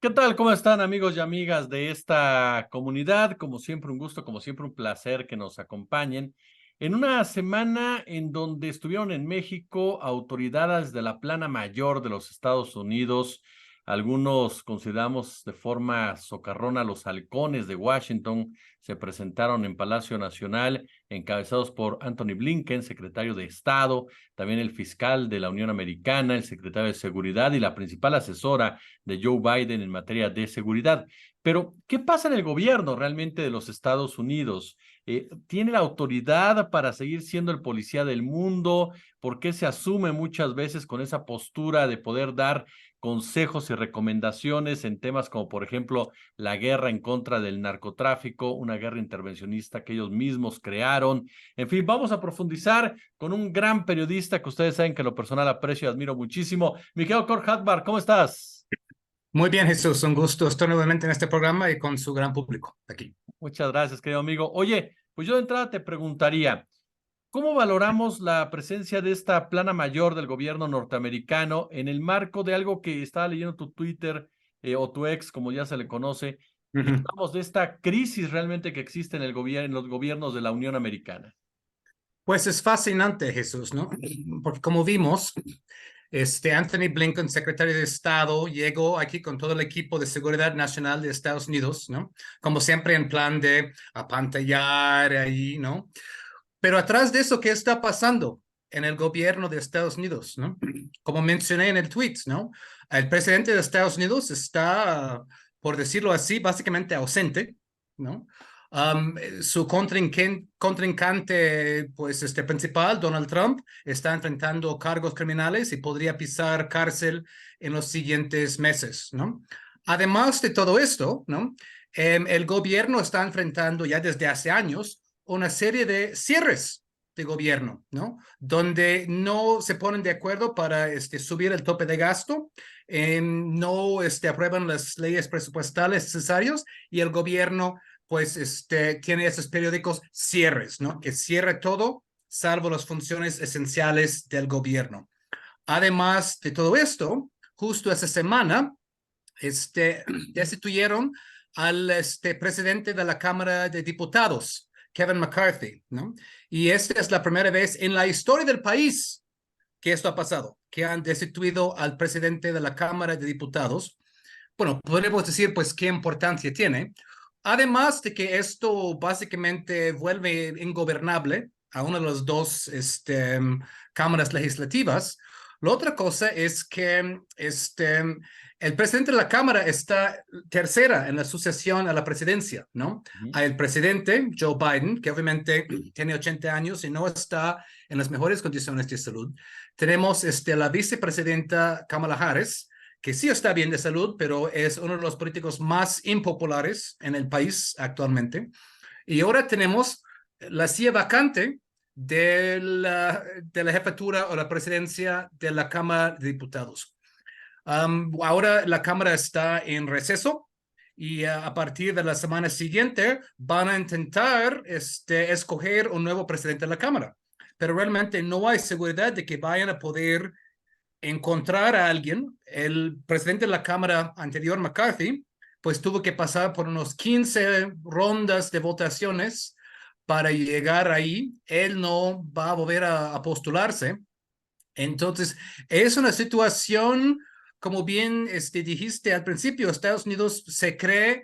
¿Qué tal? ¿Cómo están, amigos y amigas de esta comunidad? Como siempre, un gusto, como siempre, un placer que nos acompañen en una semana en donde estuvieron en México autoridades de la plana mayor de los Estados Unidos. Algunos consideramos de forma socarrona los halcones de Washington. Se presentaron en Palacio Nacional, encabezados por Anthony Blinken, secretario de Estado, también el fiscal de la Unión Americana, el secretario de Seguridad y la principal asesora de Joe Biden en materia de seguridad. Pero, ¿qué pasa en el gobierno realmente de los Estados Unidos? ¿Tiene la autoridad para seguir siendo el policía del mundo? ¿Por qué se asume muchas veces con esa postura de poder dar consejos y recomendaciones en temas como, por ejemplo, la guerra en contra del narcotráfico, una guerra intervencionista que ellos mismos crearon? En fin, vamos a profundizar con un gran periodista que ustedes saben que en lo personal aprecio y admiro muchísimo. Miquel Cor-Hatbar, ¿cómo estás? Muy bien, Jesús, un gusto estar nuevamente en este programa y con su gran público aquí. Muchas gracias, querido amigo. Oye, pues yo de entrada te preguntaría, ¿cómo valoramos la presencia de esta plana mayor del gobierno norteamericano en el marco de algo que estaba leyendo tu Twitter o tu ex, como ya se le conoce, y Ujú. hablamos de esta crisis realmente que existe en el gobierno, en los gobiernos de la Unión Americana? Pues es fascinante, Jesús, ¿no? Porque como vimos, Anthony Blinken, secretario de Estado, llegó aquí con todo el equipo de seguridad nacional de Estados Unidos, ¿no? Como siempre en plan de apantallar ahí, ¿no? Pero atrás de eso, ¿qué está pasando en el gobierno de Estados Unidos, ¿no? Como mencioné en el tweet, ¿no? El presidente de Estados Unidos está, por decirlo así, básicamente ausente, ¿no? Su contrincante, pues principal, Donald Trump, está enfrentando cargos criminales y podría pisar cárcel en los siguientes meses, ¿no? Además de todo esto, ¿no? El gobierno está enfrentando ya desde hace años una serie de cierres de gobierno, ¿no? Donde no se ponen de acuerdo para subir el tope de gasto, no aprueban las leyes presupuestales necesarias y el gobierno pues tiene esos periódicos cierres, ¿no? Que cierre todo salvo las funciones esenciales del gobierno. Además de todo esto, justo esa semana, destituyeron al presidente de la Cámara de Diputados, Kevin McCarthy, ¿no? Y esta es la primera vez en la historia del país que esto ha pasado, que han destituido al presidente de la Cámara de Diputados. Bueno, podemos decir, pues, qué importancia tiene. Además de que esto básicamente vuelve ingobernable a una de las dos cámaras legislativas. La otra cosa es que el presidente de la Cámara está tercera en la sucesión a la presidencia, ¿no? Ujú. El presidente, Joe Biden, que obviamente tiene 80 años y no está en las mejores condiciones de salud. Tenemos la vicepresidenta Kamala Harris, que sí está bien de salud, pero es uno de los políticos más impopulares en el país actualmente. Y ahora tenemos la silla vacante de la jefatura o la presidencia de la Cámara de Diputados. Ahora la Cámara está en receso y a partir de la semana siguiente van a intentar escoger un nuevo presidente de la Cámara. Pero realmente no hay seguridad de que vayan a poder encontrar a alguien. El presidente de la Cámara anterior, McCarthy, pues tuvo que pasar por unos 15 rondas de votaciones para llegar ahí. Él no va a volver a postularse. Entonces, es una situación, como bien dijiste al principio, Estados Unidos se cree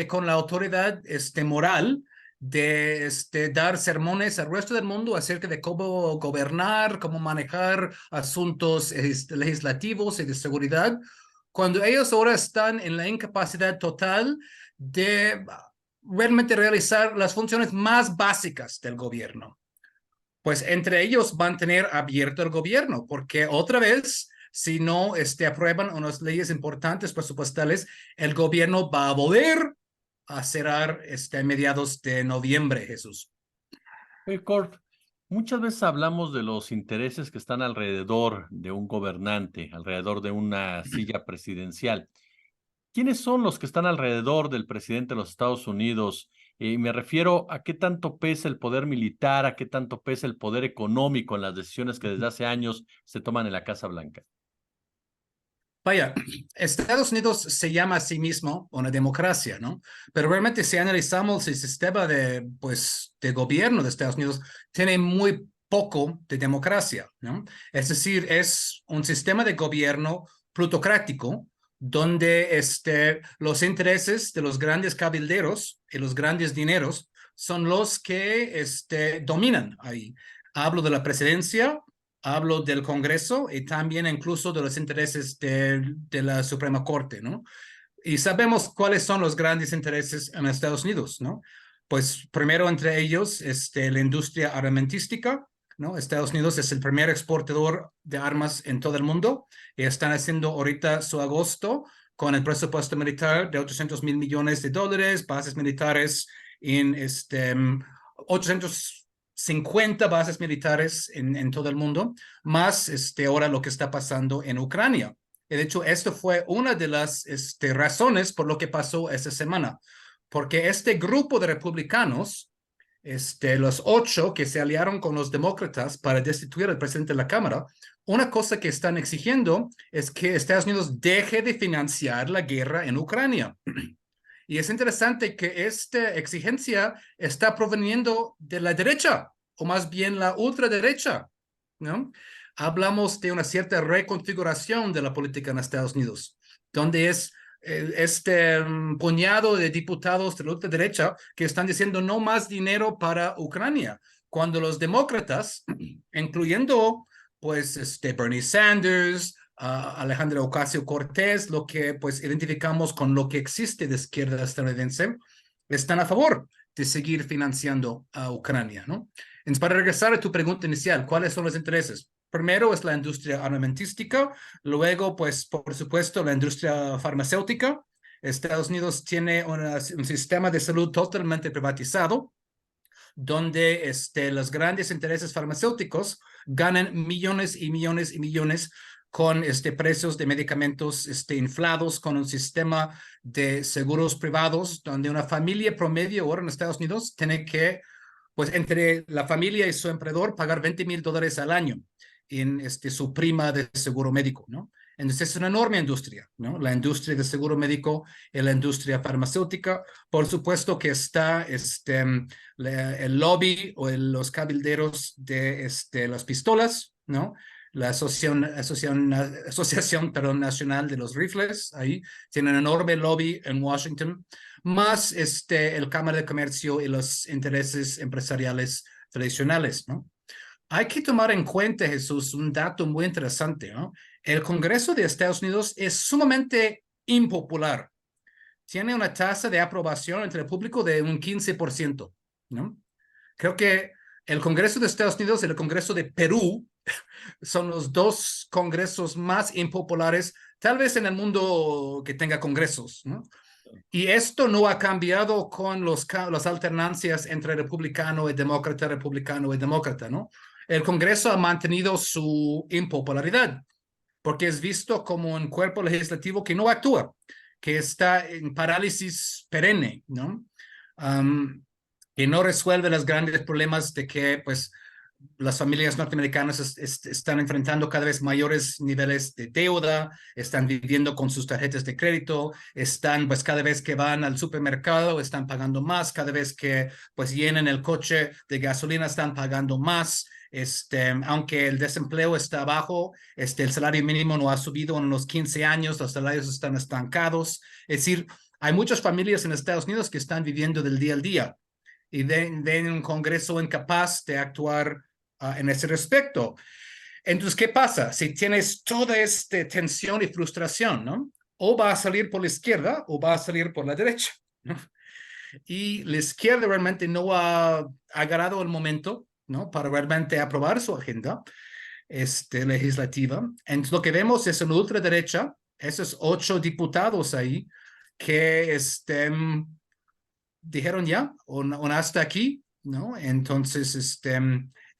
con la autoridad moral de dar sermones al resto del mundo acerca de cómo gobernar, cómo manejar asuntos legislativos y de seguridad, cuando ellos ahora están en la incapacidad total de realmente realizar las funciones más básicas del gobierno. Pues entre ellos mantener abierto el gobierno, porque otra vez, si no aprueban unas leyes importantes presupuestales, el gobierno va a volver a cerrar a mediados de noviembre, Jesús. Oye, Cort, muchas veces hablamos de los intereses que están alrededor de un gobernante, alrededor de una silla presidencial. ¿Quiénes son los que están alrededor del presidente de los Estados Unidos? Me refiero a qué tanto pesa el poder militar, a qué tanto pesa el poder económico en las decisiones que desde hace años se toman en la Casa Blanca. Vaya, Estados Unidos se llama a sí mismo una democracia, ¿no? Pero realmente si analizamos el sistema de, pues, de gobierno de Estados Unidos, tiene muy poco de democracia, ¿no? Es decir, es un sistema de gobierno plutocrático donde los intereses de los grandes cabilderos y los grandes dineros son los que dominan ahí. Hablo de la presidencia. Hablo del Congreso y también incluso de los intereses de la Suprema Corte, ¿no? Y sabemos cuáles son los grandes intereses en Estados Unidos, ¿no? Pues primero entre ellos, la industria armamentística, ¿no? Estados Unidos es el primer exportador de armas en todo el mundo y están haciendo ahorita su agosto con el presupuesto militar de 800 mil millones de dólares, bases militares en 850 bases militares en todo el mundo, más ahora lo que está pasando en Ucrania. De hecho, esto fue una de las razones por lo que pasó esta semana, porque este grupo de republicanos, los 8 que se aliaron con los demócratas para destituir al presidente de la Cámara, una cosa que están exigiendo es que Estados Unidos deje de financiar la guerra en Ucrania. Y es interesante que esta exigencia está proveniendo de la derecha, o más bien la ultraderecha, ¿no? Hablamos de una cierta reconfiguración de la política en Estados Unidos, donde es puñado de diputados de la ultraderecha que están diciendo no más dinero para Ucrania, cuando los demócratas, incluyendo pues Bernie Sanders, Alejandro Ocasio-Cortez, lo que pues identificamos con lo que existe de izquierda estadounidense, están a favor de seguir financiando a Ucrania, ¿no? Entonces, para regresar a tu pregunta inicial, ¿cuáles son los intereses? Primero es la industria armamentística, luego, pues, por supuesto, la industria farmacéutica. Estados Unidos tiene un sistema de salud totalmente privatizado, donde los grandes intereses farmacéuticos ganan millones y millones y millones con precios de medicamentos inflados, con un sistema de seguros privados, donde una familia promedio ahora en Estados Unidos tiene que, pues entre la familia y su empleador, pagar $20,000 al año en su prima de seguro médico, ¿no? Entonces es una enorme industria, ¿no? La industria de seguro médico y la industria farmacéutica. Por supuesto que está el lobby o los cabilderos de las pistolas, ¿no? La Asociación Nacional de los Rifles, ahí tiene un enorme lobby en Washington, más el Cámara de Comercio y los intereses empresariales tradicionales, ¿no? Hay que tomar en cuenta, Jesús, un dato muy interesante, ¿no? El Congreso de Estados Unidos es sumamente impopular. Tiene una tasa de aprobación entre el público de un 15%, ¿no? Creo que el Congreso de Estados Unidos y el Congreso de Perú son los dos congresos más impopulares, tal vez en el mundo que tenga congresos, ¿no? Y esto no ha cambiado con las alternancias entre republicano y demócrata, ¿no? El Congreso ha mantenido su impopularidad porque es visto como un cuerpo legislativo que no actúa, que está en parálisis perenne, ¿no? Que no resuelve los grandes problemas de que, pues, las familias norteamericanas están enfrentando cada vez mayores niveles de deuda, están viviendo con sus tarjetas de crédito, están, pues, cada vez que van al supermercado, están pagando más, cada vez que, pues, llenan el coche de gasolina, están pagando más. Aunque el desempleo está bajo, el salario mínimo no ha subido en unos 15 años, los salarios están estancados. Es decir, hay muchas familias en Estados Unidos que están viviendo del día al día y ven un Congreso incapaz de actuar en ese respecto. Entonces, ¿qué pasa? Si tienes toda esta tensión y frustración, ¿no? O va a salir por la izquierda o va a salir por la derecha, ¿no? Y la izquierda realmente no ha agarrado el momento, ¿no? Para realmente aprobar su agenda legislativa. Entonces, lo que vemos es una ultraderecha, esos 8 diputados ahí que dijeron ya, un hasta aquí, ¿no? Entonces,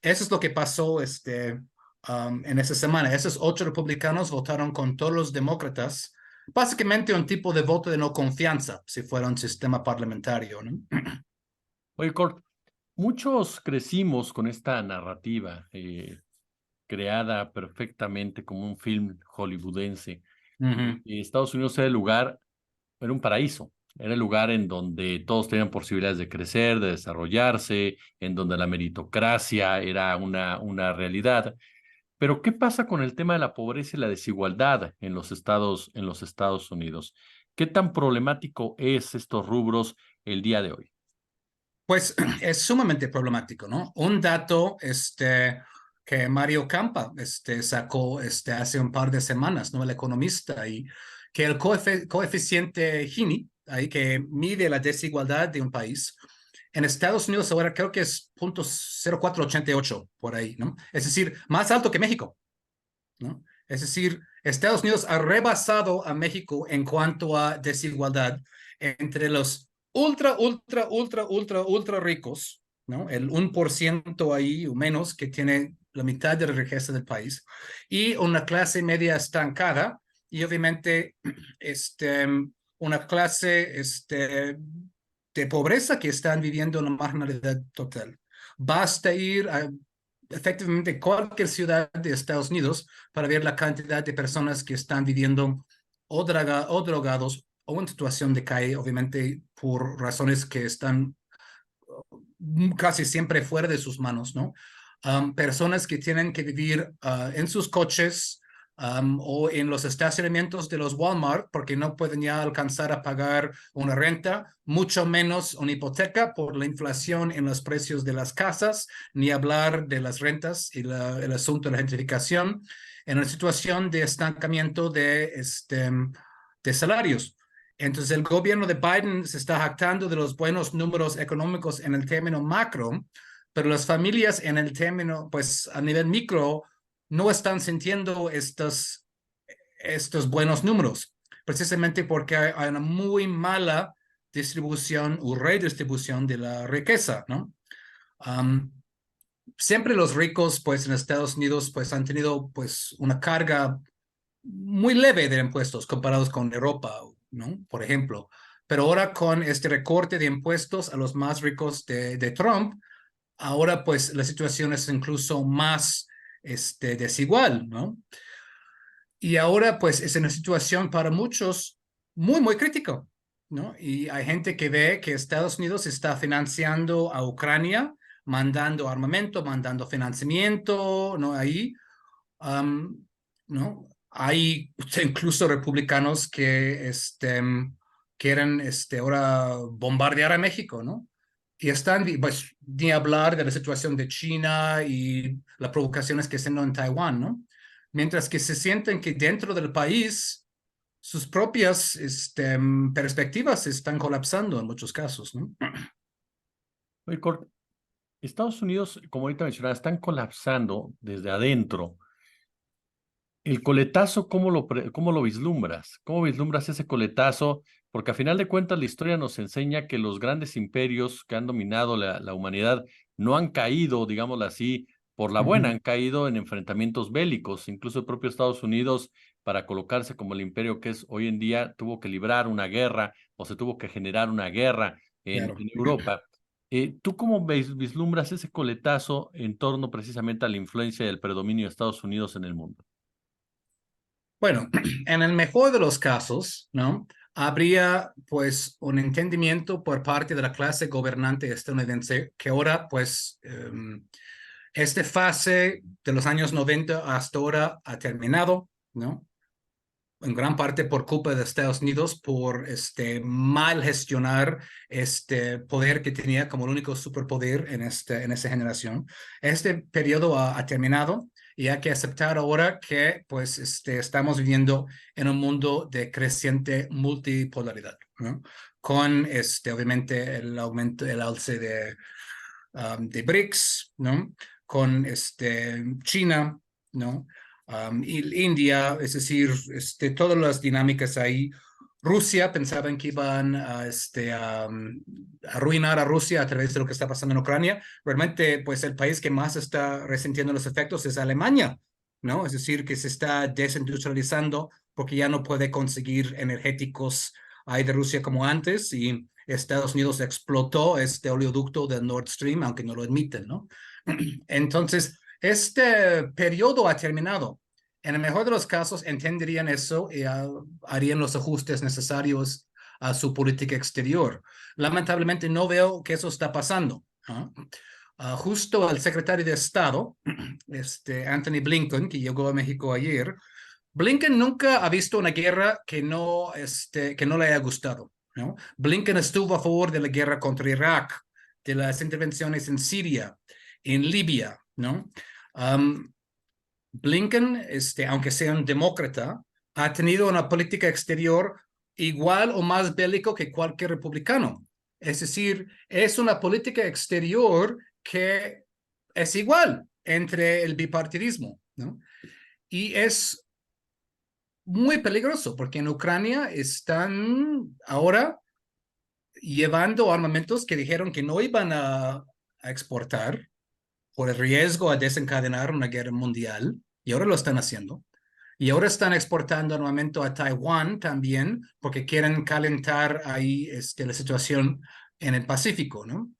eso es lo que pasó en esa semana. Esos 8 republicanos votaron con todos los demócratas, básicamente un tipo de voto de no confianza, si fuera un sistema parlamentario, ¿no? Oye, Cort, muchos crecimos con esta narrativa creada perfectamente como un film hollywoodense Ujú. Y Estados Unidos era el lugar, era un paraíso. Era el lugar en donde todos tenían posibilidades de crecer, de desarrollarse, en donde la meritocracia era una realidad. Pero, ¿qué pasa con el tema de la pobreza y la desigualdad en los Estados Unidos? ¿Qué tan problemático es estos rubros el día de hoy? Pues es sumamente problemático, ¿no? Un dato que Mario Campa sacó hace un par de semanas, ¿no? El economista, y que el coeficiente Gini, ahí que mide la desigualdad de un país, en Estados Unidos ahora creo que es 0,0488 por ahí, ¿no? Es decir, más alto que México, ¿no? Es decir, Estados Unidos ha rebasado a México en cuanto a desigualdad entre los ultra ricos, ¿no? El 1% ahí o menos que tiene la mitad de la riqueza del país, y una clase media estancada, y obviamente una clase de pobreza que están viviendo en la marginalidad total. Basta ir a efectivamente cualquier ciudad de Estados Unidos para ver la cantidad de personas que están viviendo o drogados o en situación de calle, obviamente por razones que están casi siempre fuera de sus manos, ¿no? Personas que tienen que vivir en sus coches o en los estacionamientos de los Walmart porque no pueden ya alcanzar a pagar una renta, mucho menos una hipoteca por la inflación en los precios de las casas, ni hablar de las rentas y el asunto de la gentrificación, en una situación de estancamiento de salarios. Entonces, el gobierno de Biden se está jactando de los buenos números económicos en el término macro, pero las familias en el término, pues a nivel micro, no están sintiendo estos buenos números, precisamente porque hay una muy mala distribución o redistribución de la riqueza, ¿no? Um, Siempre los ricos, pues en Estados Unidos, pues han tenido pues una carga muy leve de impuestos comparados con Europa, ¿no? Por ejemplo. Pero ahora con este recorte de impuestos a los más ricos de Trump, ahora pues la situación es incluso más desigual, ¿no? Y ahora pues es una situación para muchos muy crítico, ¿no? Y hay gente que ve que Estados Unidos está financiando a Ucrania, mandando armamento, mandando financiamiento, ¿no? Ahí, ¿no? Hay incluso republicanos que quieren ahora bombardear a México, ¿no? Y están, pues, ni hablar de la situación de China y las provocaciones que están en Taiwán, ¿no? Mientras que se sienten que dentro del país sus propias perspectivas están colapsando en muchos casos, ¿no? Oye, Estados Unidos, como ahorita mencionaba, están colapsando desde adentro. El coletazo, cómo lo vislumbras? ¿Cómo vislumbras ese coletazo? Porque a final de cuentas la historia nos enseña que los grandes imperios que han dominado la humanidad no han caído, digámoslo así, por la buena, Ujú. han caído en enfrentamientos bélicos. Incluso el propio Estados Unidos, para colocarse como el imperio que es hoy en día, tuvo que librar una guerra o se tuvo que generar una guerra Claro. en Europa. ¿Tú cómo vislumbras ese coletazo en torno precisamente a la influencia del predominio de Estados Unidos en el mundo? Bueno, en el mejor de los casos, ¿no? Habría pues un entendimiento por parte de la clase gobernante estadounidense que ahora pues esta fase de los años 90 hasta ahora ha terminado, ¿no? En gran parte por culpa de Estados Unidos, por mal gestionar este poder que tenía como el único superpoder en esa generación. Este periodo ha terminado y hay que aceptar ahora que pues estamos viviendo en un mundo de creciente multipolaridad, ¿no? Con obviamente el aumento, el alce de BRICS, ¿no? Con China, ¿no? Y India, es decir, todas las dinámicas ahí. Rusia pensaban que iban a arruinar a Rusia a través de lo que está pasando en Ucrania. Realmente, pues el país que más está resintiendo los efectos es Alemania, ¿no? Es decir, que se está desindustrializando porque ya no puede conseguir energéticos ahí de Rusia como antes, y Estados Unidos explotó este oleoducto del Nord Stream, aunque no lo admiten, ¿no? Entonces, este periodo ha terminado En el mejor de los casos entenderían eso y harían los ajustes necesarios a su política exterior. Lamentablemente no veo que eso está pasando. Justo el secretario de Estado, Anthony Blinken, que llegó a México ayer, Blinken nunca ha visto una guerra que no le haya gustado, ¿no? Blinken estuvo a favor de la guerra contra Irak, de las intervenciones en Siria, en Libia, ¿no? Blinken, aunque sea un demócrata, ha tenido una política exterior igual o más bélico que cualquier republicano. Es decir, es una política exterior que es igual entre el bipartidismo, ¿no? Y es muy peligroso porque en Ucrania están ahora llevando armamentos que dijeron que no iban a exportar por el riesgo a desencadenar una guerra mundial, y ahora lo están haciendo. Y ahora están exportando armamento a Taiwán también, porque quieren calentar ahí la situación en el Pacífico, ¿no?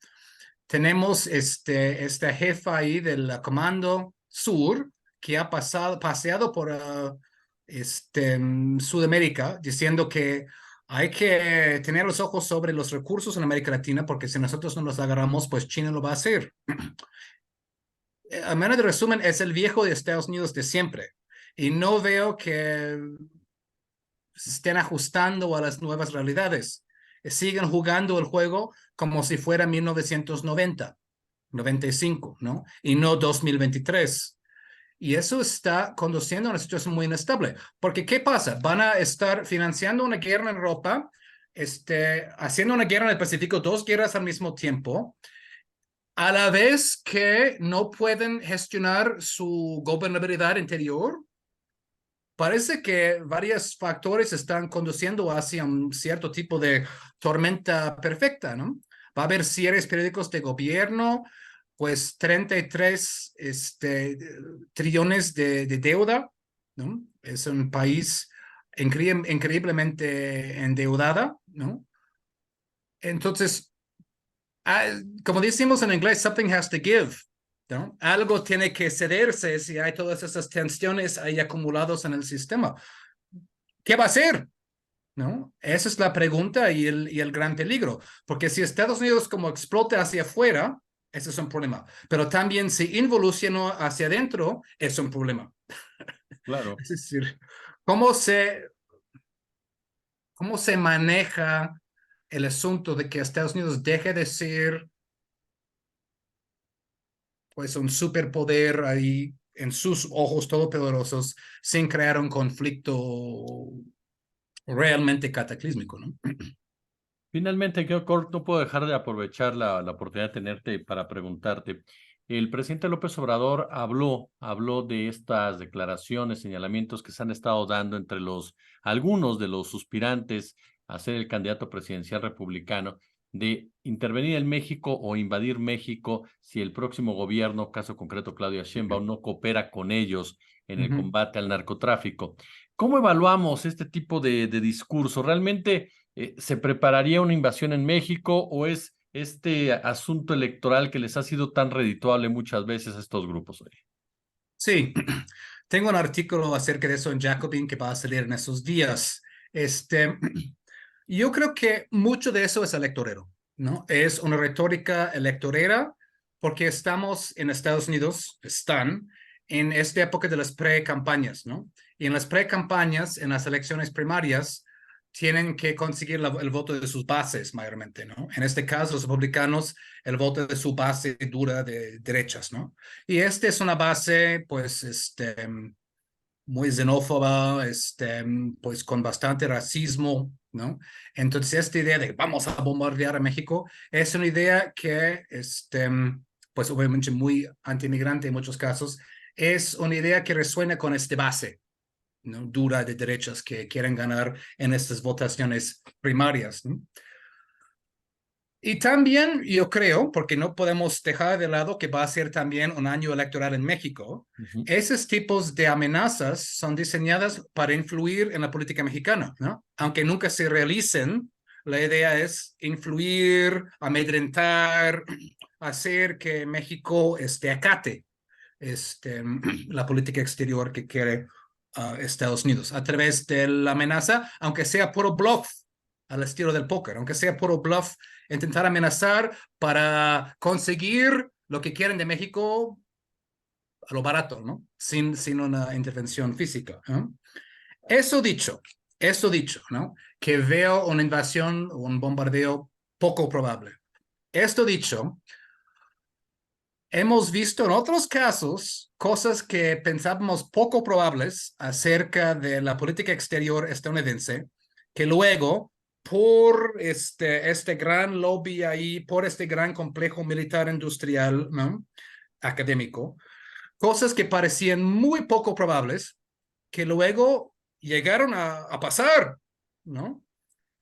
Tenemos esta jefa ahí del Comando Sur que ha paseado por Sudamérica diciendo que hay que tener los ojos sobre los recursos en América Latina porque si nosotros no los agarramos, pues China lo va a hacer. A manera de resumen, es el viejo de Estados Unidos de siempre. Y no veo que se estén ajustando a las nuevas realidades. Siguen jugando el juego como si fuera 1990, 95, ¿no? Y no 2023. Y eso está conduciendo a una situación muy inestable. Porque, ¿qué pasa? Van a estar financiando una guerra en Europa, haciendo una guerra en el Pacífico, dos guerras al mismo tiempo, a la vez que no pueden gestionar su gobernabilidad interior. Parece que varios factores están conduciendo hacia un cierto tipo de tormenta perfecta, ¿no? Va a haber cierres periódicos de gobierno, pues 33 trillones de deuda, ¿no? Es un país increíblemente endeudada, ¿no? Entonces, como decimos en inglés, something has to give, ¿no? Algo tiene que cederse si hay todas esas tensiones ahí acumulados en el sistema. ¿Qué va a hacer? ¿No? Esa es la pregunta y el gran peligro, porque si Estados Unidos como explota hacia afuera, ese es un problema, pero también si involuciona hacia adentro, es un problema. Claro. Es decir, ¿cómo cómo se maneja el asunto de que Estados Unidos deje de ser pues un superpoder ahí en sus ojos todopoderosos sin crear un conflicto realmente cataclísmico, ¿no? Finalmente, Kurt, no puedo dejar de aprovechar la oportunidad de tenerte para preguntarte. El presidente López Obrador habló de estas declaraciones, señalamientos que se han estado dando entre algunos de los suspirantes a ser el candidato presidencial republicano, de intervenir en México o invadir México si el próximo gobierno, caso concreto Claudia Sheinbaum, no coopera con ellos en el combate al narcotráfico. ¿Cómo evaluamos este tipo de discurso? ¿Realmente se prepararía una invasión en México o es este asunto electoral que les ha sido tan redituable muchas veces a estos grupos? Sí, tengo un artículo acerca de eso en Jacobin que va a salir en esos días. Yo creo que mucho de eso es electorero, ¿no? Es una retórica electorera porque estamos en Estados Unidos, están en esta época de las pre-campañas, ¿no? Y en las pre-campañas, en las elecciones primarias, tienen que conseguir el voto de sus bases mayormente, ¿no? En este caso, los republicanos, el voto de su base dura de derechas, ¿no? Y esta es una base, pues, muy xenófoba, pues con bastante racismo, ¿no? Entonces, esta idea de vamos a bombardear a México es una idea que, pues obviamente muy antimigrante en muchos casos, es una idea que resuena con esta base, ¿no? Dura de derechas que quieren ganar en estas votaciones primarias, ¿no? Y también yo creo, porque no podemos dejar de lado que va a ser también un año electoral en México, esos tipos de amenazas son diseñadas para influir en la política mexicana, ¿no? Aunque nunca se realicen, la idea es influir, amedrentar, hacer que México acate la política exterior que quiere a Estados Unidos a través de la amenaza, aunque sea puro bluff, al estilo del póker, aunque sea puro bluff, intentar amenazar para conseguir lo que quieren de México a lo barato, ¿no? Sin una intervención física, ¿no? Eso dicho, ¿no? Que veo una invasión, un bombardeo poco probable. Esto dicho, hemos visto en otros casos cosas que pensábamos poco probables acerca de la política exterior estadounidense, que luego, por este gran lobby ahí, por este gran complejo militar industrial, ¿no? Académico, cosas que parecían muy poco probables, que luego llegaron a pasar, ¿no?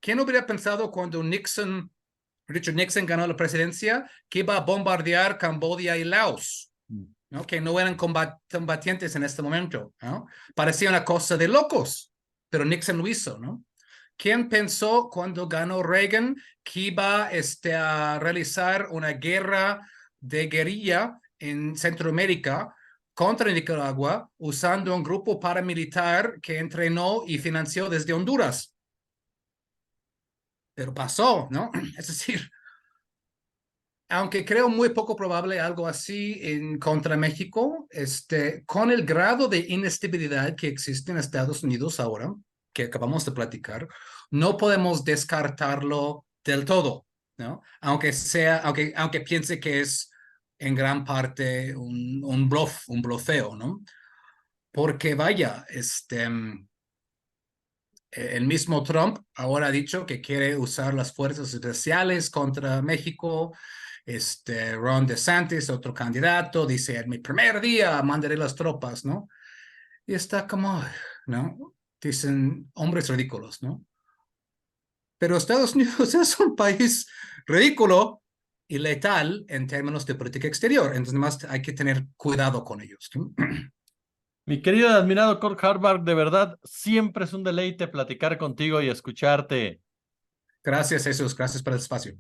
¿Quién hubiera pensado cuando Richard Nixon ganó la presidencia, que iba a bombardear Camboya y Laos, ¿no? Que no eran combatientes en este momento, ¿no? Parecía una cosa de locos, pero Nixon lo hizo, ¿no? ¿Quién pensó cuando ganó Reagan que iba a realizar una guerra de guerrilla en Centroamérica contra Nicaragua usando un grupo paramilitar que entrenó y financió desde Honduras? Pero pasó, ¿no? Es decir, aunque creo muy poco probable algo así en contra México, con el grado de inestabilidad que existe en Estados Unidos ahora, que acabamos de platicar, no podemos descartarlo del todo, ¿no? Aunque piense que es en gran parte un bluff, un blofeo, ¿no? Porque vaya, el mismo Trump ahora ha dicho que quiere usar las fuerzas especiales contra México. Ron DeSantis, otro candidato, dice, en mi primer día mandaré las tropas, ¿no? Y está como, ¿no? Dicen hombres ridículos, ¿no? Pero Estados Unidos es un país ridículo y letal en términos de política exterior. Entonces, más hay que tener cuidado con ellos, ¿no? Mi querido y admirado Kurt Harvard, de verdad, siempre es un deleite platicar contigo y escucharte. Gracias, Jesús. Gracias por el espacio.